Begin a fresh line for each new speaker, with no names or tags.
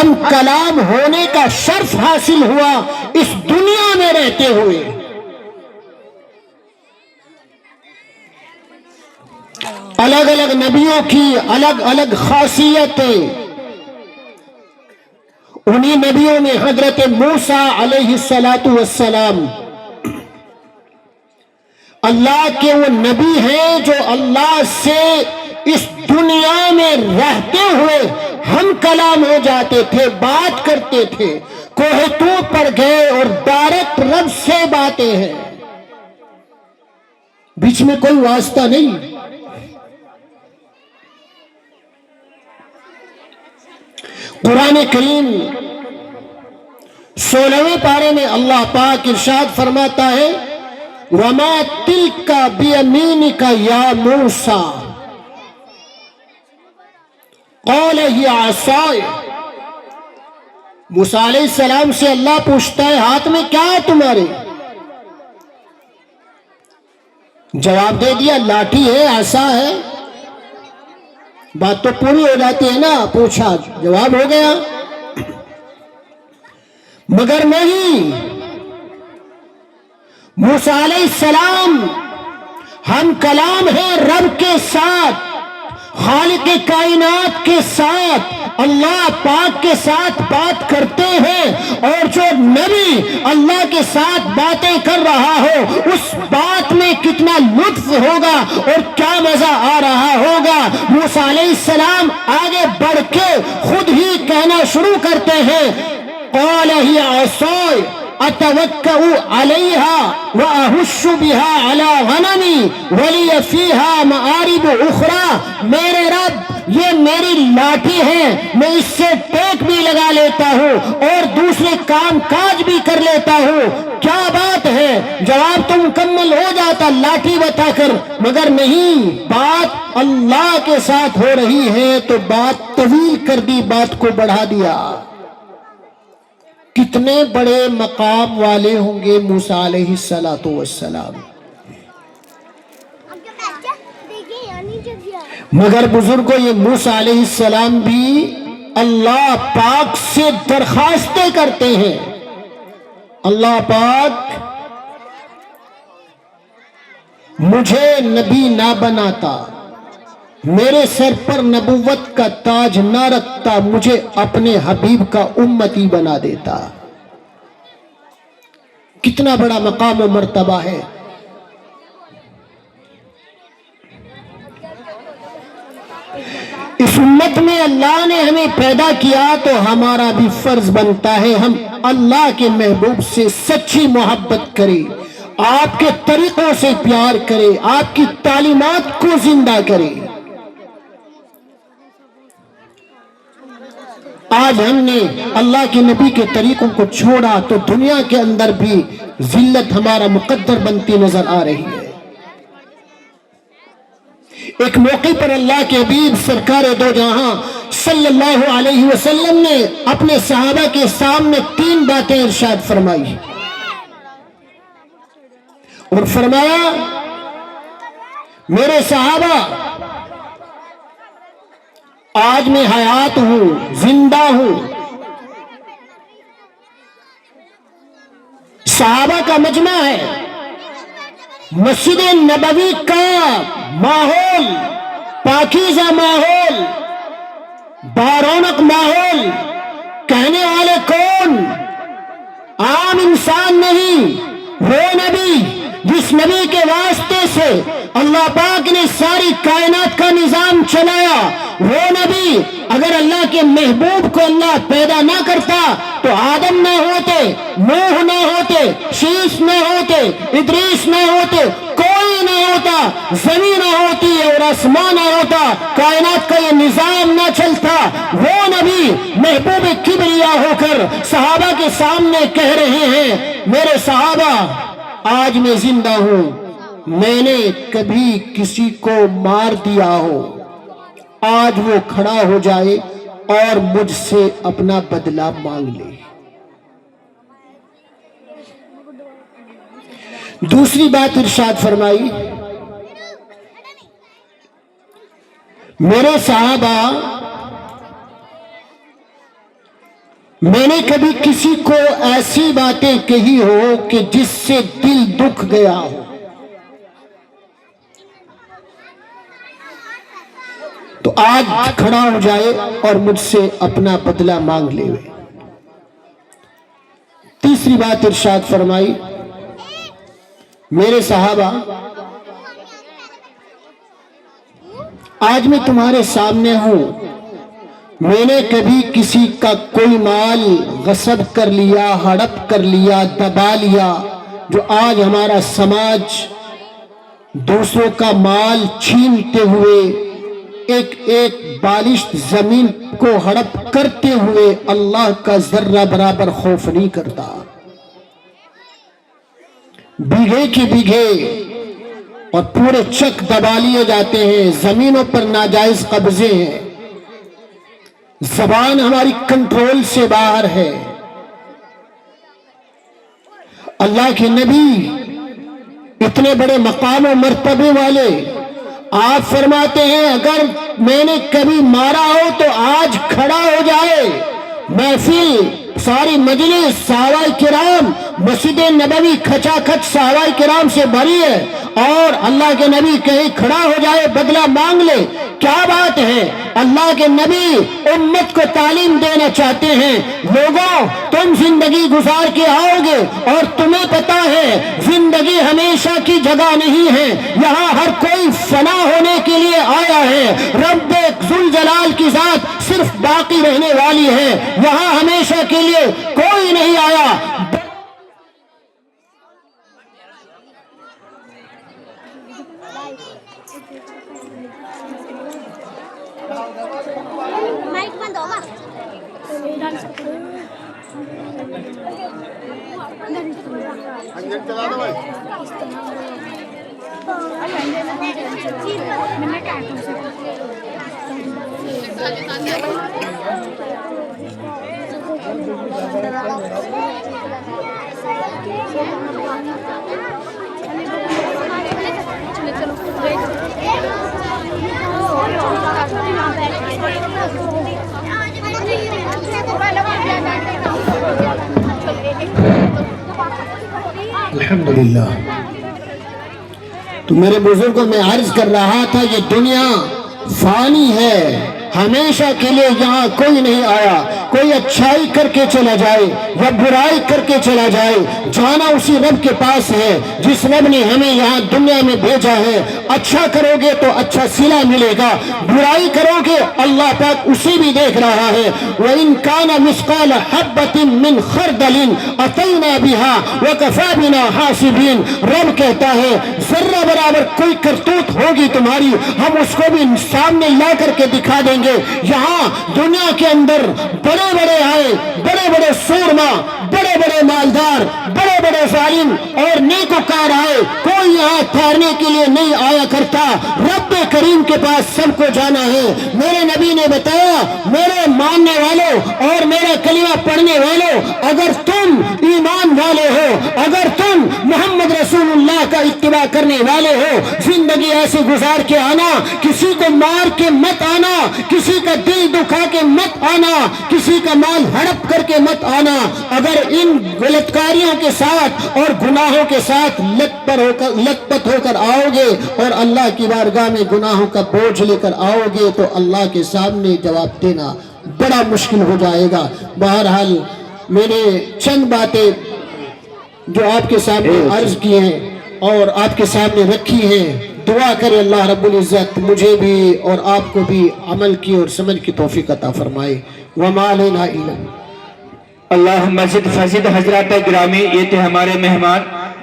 ہم کلام ہونے کا شرف حاصل ہوا اس دنیا میں رہتے ہوئے۔ الگ الگ نبیوں کی الگ الگ خاصیتیں، انہی نبیوں میں حضرت موسیٰ علیہ السلام اللہ کے وہ نبی ہیں جو اللہ سے اس دنیا میں رہتے ہوئے ہم کلام ہو جاتے تھے، بات کرتے تھے، کوہ طور پر گئے اور ڈائریکٹ رب سے باتیں ہیں، بیچ میں کوئی واسطہ نہیں۔ قرآن کریم 16ویں پارے میں اللہ پاک ارشاد فرماتا ہے وَمَا تِلْكَ بِيَمِينِكَ يَا مُوسَىٰ قَالَ هِيَ عَصَايَ۔ موسیٰ علیہ السلام سے اللہ پوچھتا ہے ہاتھ میں کیا ہے تمہارے؟ جواب دے دیا لاٹھی ہے، عصا ہے۔ بات تو پوری ہو جاتی ہے نا، پوچھا جواب ہو گیا۔ مگر نہیں، موسیٰ علیہ السلام ہم کلام ہیں رب کے ساتھ، خالق کائنات کے ساتھ، اللہ پاک کے ساتھ بات کرتے ہیں، اور جو نبی اللہ کے ساتھ باتیں کر رہا ہو اس بات میں کتنا لطف ہوگا اور کیا مزہ آ رہا ہوگا۔ موسیٰ علیہ السلام آگے بڑھ کے خود ہی کہنا شروع کرتے ہیں قال هي عصاي اتوكأ عليها واهش بها على غنمي ولي فيها مآرب اخرى۔ میرے رب یہ میری لاٹھی ہے، میں اس سے ٹیک بھی لگا لیتا ہوں اور دوسرے کام کاج بھی کر لیتا ہوں۔ کیا بات ہے، جواب تو مکمل ہو جاتا لاٹھی بتا کر، مگر نہیں، بات اللہ کے ساتھ ہو رہی ہے تو بات طویل کر دی، بات کو بڑھا دیا۔ کتنے بڑے مقام والے ہوں گے موسیٰ علیہ السلام، مگر بزرگوں یہ موسیٰ علیہ السلام بھی اللہ پاک سے درخواستیں کرتے ہیں، اللہ پاک مجھے نبی نہ بناتا، میرے سر پر نبوت کا تاج نہ رکھتا، مجھے اپنے حبیب کا امتی بنا دیتا۔ کتنا بڑا مقام و مرتبہ ہے۔ اس امت میں اللہ نے ہمیں پیدا کیا تو ہمارا بھی فرض بنتا ہے ہم اللہ کے محبوب سے سچی محبت کریں، آپ کے طریقوں سے پیار کریں، آپ کی تعلیمات کو زندہ کریں۔ آج ہم نے اللہ کے نبی کے طریقوں کو چھوڑا تو دنیا کے اندر بھی ذلت ہمارا مقدر بنتی نظر آ رہی ہے۔ ایک موقع پر اللہ کے حبیب سرکار دو جہاں صلی اللہ علیہ وسلم نے اپنے صحابہ کے سامنے 3 باتیں ارشاد فرمائی اور فرمایا میرے صحابہ آج میں حیات ہوں، زندہ ہوں، صحابہ کا مجمع ہے، مسجد نبوی کا ماحول پاکیزہ ماحول، بارونق ماحول، کہنے والے کون؟ عام انسان نہیں، وہ نبی جس نبی کے واسطے سے اللہ پاک نے ساری کائنات کا نظام چلایا، وہ نبی اگر اللہ کے محبوب کو اللہ پیدا نہ کرتا تو آدم نہ ہوتے، نوح نہ ہوتے، شیش نہ ہوتے، ادریس نہ ہوتے، کوئی نہ ہوتا، زمین نہ ہوتی اور آسمان نہ ہوتا، کائنات کا یہ نظام نہ چلتا۔ وہ نبی محبوب کبریا ہو کر صحابہ کے سامنے کہہ رہے ہیں میرے صحابہ آج میں زندہ ہوں، میں نے کبھی کسی کو مار دیا ہو، آج وہ کھڑا ہو جائے اور مجھ سے اپنا بدلہ مانگ لے۔ دوسری بات ارشاد فرمائی میرے صحابہ میں نے کبھی کسی کو ایسی باتیں کہی ہو کہ جس سے دل دکھ گیا ہو، تو آج کھڑا ہو جائے اور مجھ سے اپنا بدلہ مانگ لے۔ تیسری بات ارشاد فرمائی، میرے صحابہ، آج میں تمہارے سامنے ہوں، میں نے کبھی کسی کا کوئی مال غصب کر لیا، ہڑپ کر لیا، دبا لیا، جو آج ہمارا سماج دوسروں کا مال چھینتے ہوئے، ایک ایک بالشت زمین کو ہڑپ کرتے ہوئے اللہ کا ذرہ برابر خوف نہیں کرتا۔ بیگھے کی بیگھے اور پورے چک دبا لیے جاتے ہیں، زمینوں پر ناجائز قبضے ہیں، زبان ہماری کنٹرول سے باہر ہے۔ اللہ کے نبی اتنے بڑے مقام و مرتبے والے، آپ فرماتے ہیں اگر میں نے کبھی مارا ہو تو آج کھڑا ہو جائے۔ محفل، ساری مجلس، صحابہ کرام، مسجد نبوی کھچا کھچ صحابہ کرام سے بھری ہے، اور اللہ کے نبی کہیں کھڑا ہو جائے، بدلہ مانگ لے۔ کیا بات ہے! اللہ کے نبی امت کو تعلیم دینا چاہتے ہیں، لوگوں تم زندگی گزار کے آؤ گے اور تمہیں پتا ہے زندگی ہمیشہ کی جگہ نہیں ہے، یہاں ہر کوئی فنا ہونے کے لیے آیا ہے۔ رب ذوالجلال کی ذات صرف باقی رہنے والی ہے، یہاں ہمیشہ کے لیے کوئی نہیں آیا۔
مائک بند ہوگا۔
الحمدللہ۔ تو میرے بزرگوں میں عرض کر رہا تھا یہ دنیا فانی ہے، ہمیشہ کے لیے یہاں کوئی نہیں آیا۔ کوئی اچھائی کر کے چلا جائے یا برائی کر کے چلا جائے، جانا اسی رب کے پاس ہے جس رب نے ہمیں یہاں دنیا میں بھیجا ہے۔ اچھا کرو گے تو اچھا صلہ ملے گا، برائی کرو گے اللہ پاک اسے بھی دیکھ رہا ہے۔ وَإِن كَانَ مِثْقَالَ حَبَّةٍ مِّنْ خَرْدَلٍ أَتَيْنَا بِهَا وَكَفَىٰ بِنَا حَاسِبِينَ۔ رب کہتا ہے ذرہ برابر کوئی کرتوت ہوگی تمہاری، ہم اس کو بھی سامنے لا کر کے دکھا دیں گے۔ یہاں دنیا کے اندر بڑے بڑے آئے، بڑے بڑے سورما، بڑے بڑے مالدار، بڑے بڑے ظالم اور نیکوکار آئے، کوئی یہاں ٹھہرنے کے لیے نہیں آیا کرتا۔ رب کریم کے پاس سب کو جانا ہے۔ میرے نبی نے بتایا میرے ماننے والوں اور میرا کلمہ پڑھنے والوں، اگر تم ایمان والے ہو، اگر تم محمد رسول اللہ کا اتباع کرنے والے ہو، زندگی ایسے گزار کے آنا، کسی کو مار کے مت آنا، کسی کا دل دکھا کے مت آنا، کسی کا مال ہڑپ کر کے مت آنا۔ اگر ان غلطکاریوں کے ساتھ اور گناہوں کے ساتھ لت پت ہو کر آؤ گے اور اللہ کی بارگاہ میں گناہوں کا بوجھ لے کر آؤ گے تو اللہ کے سامنے جواب دینا بڑا مشکل ہو جائے گا۔ بہرحال میں نے چند باتیں جو آپ کے سامنے عرض کی ہیں اور آپ کے سامنے رکھی ہیں، دعا کرے اللہ رب العزت مجھے بھی اور آپ کو بھی عمل کی اور سمجھ کی توفیق عطا فرمائے۔ وما علینا الا
اللہم مزید فزید۔ حضرات گرامی، یہ تھے ہمارے مہمان